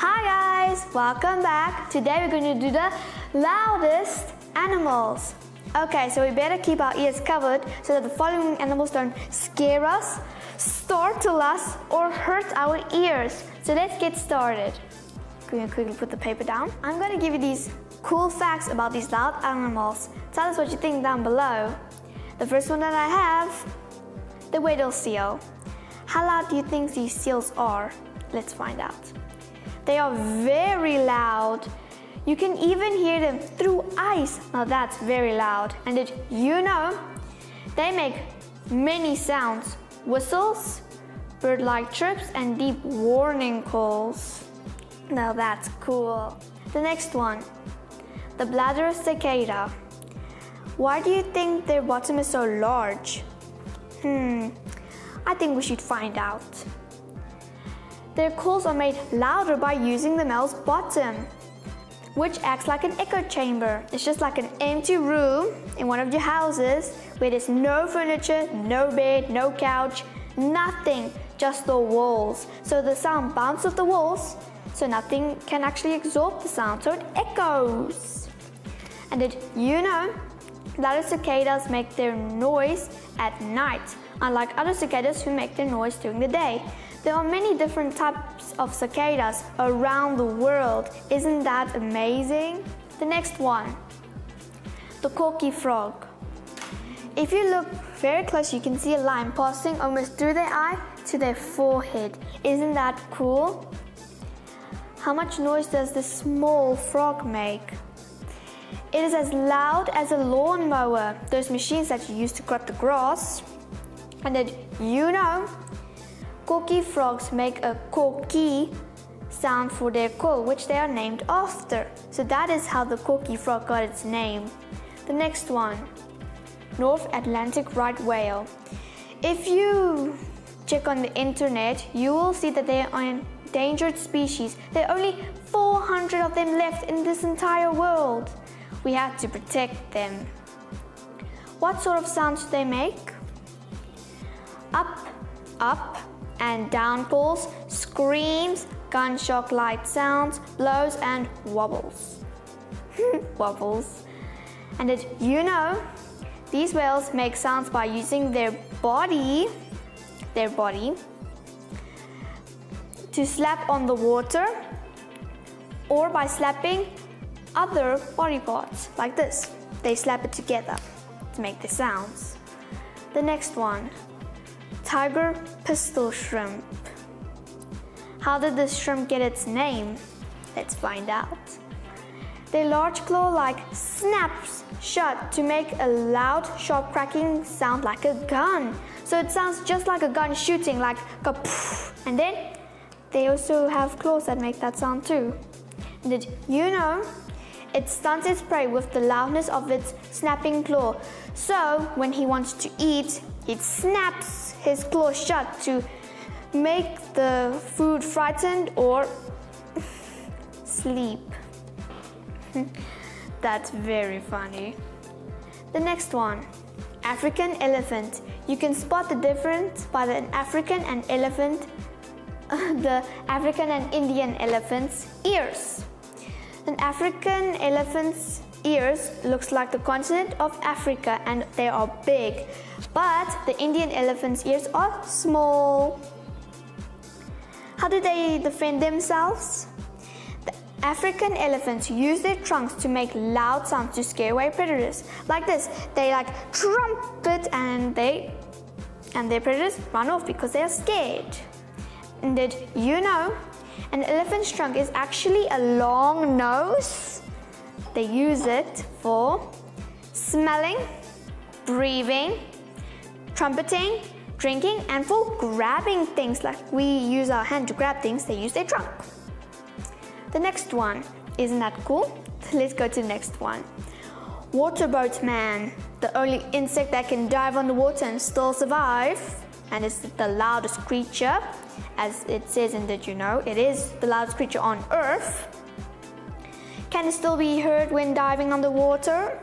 Hi guys, welcome back. Today we're going to do the loudest animals. Okay, so we better keep our ears covered so that the following animals don't scare us, startle us, or hurt our ears. So let's get started. Can you quickly put the paper down? I'm going to give you these cool facts about these loud animals. Tell us what you think down below. The first one that I have, the Weddell seal. How loud do you think these seals are? Let's find out. They are very loud. You can even hear them through ice. Now that's very loud. And did you know they make many sounds? Whistles, bird-like chirps, and deep warning calls. Now that's cool. The next one, the bladder cicada. Why do you think their bottom is so large? I think we should find out. Their calls are made louder by using the male's bottom, which acts like an echo chamber. It's just like an empty room in one of your houses where there's no furniture, no bed, no couch, nothing, just the walls. So the sound bounces off the walls, so nothing can actually absorb the sound, so it echoes. And did you know that cicadas make their noise at night, unlike other cicadas who make their noise during the day? There are many different types of cicadas around the world. Isn't that amazing? The next one, the corky frog. If you look very close, you can see a line passing almost through their eye to their forehead. Isn't that cool? How much noise does this small frog make? It is as loud as a lawnmower, those machines that you use to cut the grass. And did you know corky frogs make a corky sound for their call, which they are named after. So that is how the corky frog got its name. The next one, North Atlantic right whale. If you check on the internet, you will see that they are an endangered species. There are only 400 of them left in this entire world. We have to protect them. What sort of sounds do they make? Up, up, and down pulls, screams, gunshot-like sounds, blows, and wobbles. Wobbles. And did you know these whales make sounds by using their body to slap on the water, or by slapping other body parts like this. They slap it together to make the sounds. The next one, tiger pistol shrimp. How did this shrimp get its name? Let's find out. Their large claw-like snaps shut to make a loud, sharp cracking sound like a gun. So it sounds just like a gun shooting, like a poof. And then they also have claws that make that sound too. And did you know it stuns its prey with the loudness of its snapping claw? So when he wants to eat, it snaps his claw shut to make the food frightened or sleep. That's very funny. The next one, African elephant. You can spot the difference by the African and Indian elephant's ears. An African elephant's ears looks like the continent of Africa and they are big, but the Indian elephant's ears are small. How do they defend themselves? The African elephants use their trunks to make loud sounds to scare away predators. Like this, they like trumpet and their predators run off because they are scared. And did you know an elephant's trunk is actually a long nose? They use it for smelling, breathing, trumpeting, drinking, and for grabbing things. Like we use our hand to grab things, they use their trunk. The next one, isn't that cool? Let's go to the next one. Waterboat man, the only insect that can dive underwater and still survive. And it's the loudest creature, as it says in Did You Know, it is the loudest creature on Earth. Can it still be heard when diving underwater?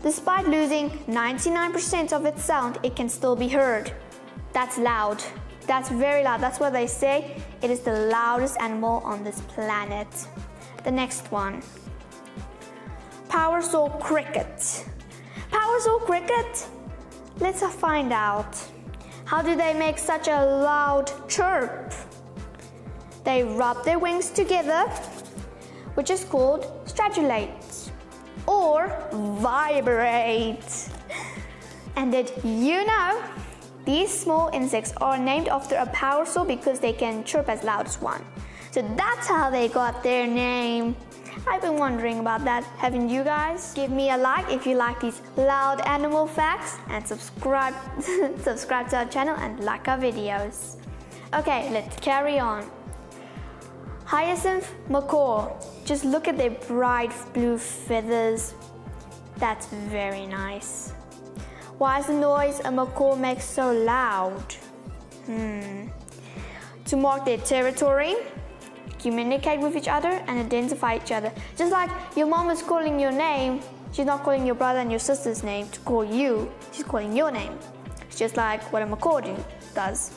Despite losing 99% of its sound, it can still be heard. That's loud. That's very loud. That's what they say. it is the loudest animal on this planet. The next one. Power saw cricket. Power saw cricket? Let's find out. How do they make such a loud chirp? They rub their wings together, which is called stridulate or vibrate. And did you know these small insects are named after a power saw because they can chirp as loud as one? So that's how they got their name. I've been wondering about that, haven't you guys? Give me a like if you like these loud animal facts and subscribe subscribe to our channel and like our videos. Okay, let's carry on. Hyacinth macaw. Just look at their bright blue feathers. That's very nice. Why is the noise a macaw makes so loud? To mark their territory, communicate with each other and identify each other. Just like your mom is calling your name, she's not calling your brother and your sister's name to call you, she's calling your name. It's just like what a macaw does.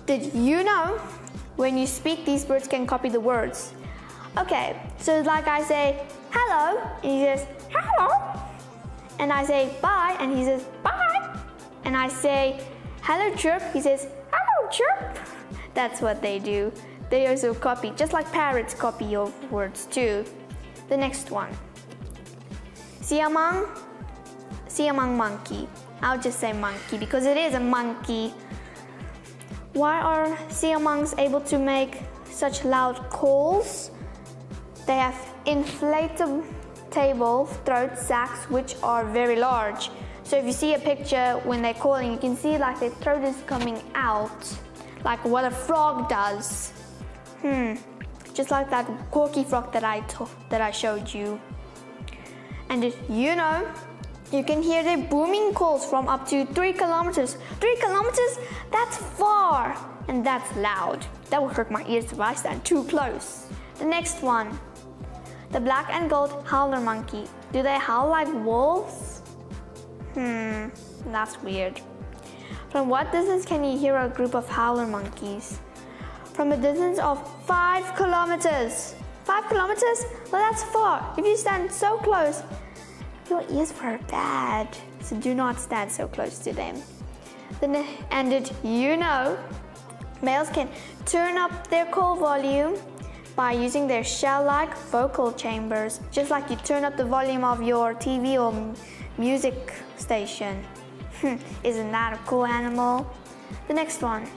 Did you know when you speak, these birds can copy the words? Okay, so it's like I say hello and he says hello, and I say bye and he says bye, and I say hello chirp, he says hello chirp. That's what they do. They also copy, just like parrots copy your words too. The next one. Siamang monkey. I'll just say monkey because it is a monkey. Why are siamangs able to make such loud calls? They have inflatable throat sacs which are very large. So if you see a picture when they're calling, you can see like their throat is coming out, like what a frog does. Just like that corky frog that I showed you. And did you know you can hear their booming calls from up to 3 kilometers. 3 kilometers? That's far and that's loud. That would hurt my ears if I stand too close. The next one. The black and gold howler monkey. Do they howl like wolves? That's weird. From what distance can you hear a group of howler monkeys? From a distance of 5 kilometers. 5 kilometers? Well, that's far. If you stand so close, your ears were bad. So do not stand so close to them. And did you know males can turn up their call volume by using their shell-like vocal chambers, just like you turn up the volume of your TV or music station. Isn't that a cool animal? The next one.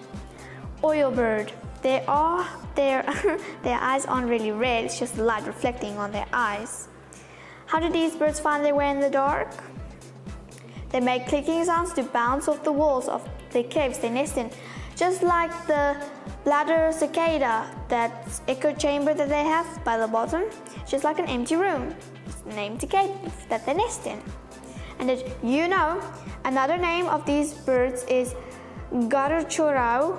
Oil bird. Their eyes aren't really red, it's just the light reflecting on their eyes. How do these birds find their way in the dark? They make clicking sounds to bounce off the walls of the caves they nest in, just like the bladder cicada, that echo chamber that they have by the bottom, just like an empty room. It's named the cave that they nest in. And did you know another name of these birds is garuchorao,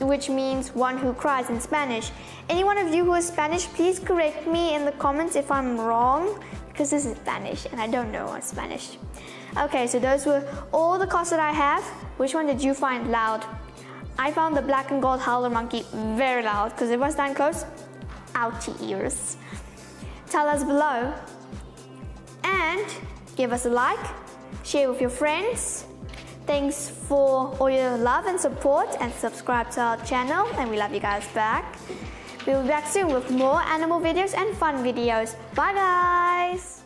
which means one who cries in Spanish. Any one of you who is Spanish, please correct me in the comments if I'm wrong, because this is Spanish and I don't know Spanish. Okay, so those were all the calls that I have. Which one did you find loud? I found the black and gold howler monkey very loud, because if I stand close, ouchie ears. Tell us below and give us a like, share with your friends. Thanks for all your love and support, and subscribe to our channel, and we love you guys back. We'll be back soon with more animal videos and fun videos. Bye guys!